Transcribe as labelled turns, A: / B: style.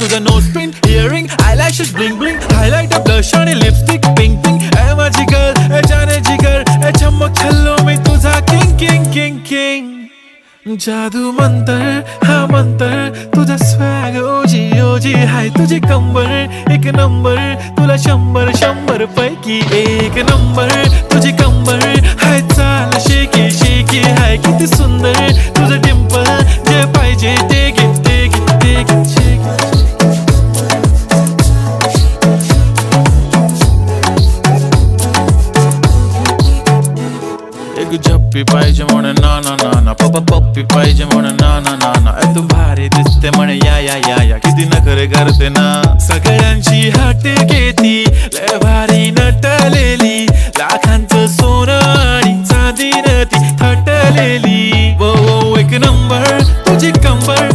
A: तुझं nose pin earring eyelashes bling bling highlight blush आणि lipstick pink pink ए माझी girl ए जाने जिगर ए चमक छल्लो मी तुझा किंग किंग किंग किंग जादू मंतर हा मंतर तुझा स्वॅग ओजी ओजी हाय तुझी कंबर एक नंबर तुला 100 पैकी एक नंबर तुझी कंबर हाय चाल शेकी शेकी हाय किती सुंदर तुझं डिंपल जे पाहिजे ते घे ते घे ते घे शेकी एक झप्पी पाहिजे म्हणे ना ना ना ना पप्पा पप्पी पाहिजे म्हणे ना ना ना ना तू भारी दिसते म्हणे या या या या किती नखरे करते ना सगळ्यांची हट घेती लय भारी नटलेली लाखांचं सोनं आणि चांदीनं ती थटलेली वो वो एक नंबर तुझी कंबर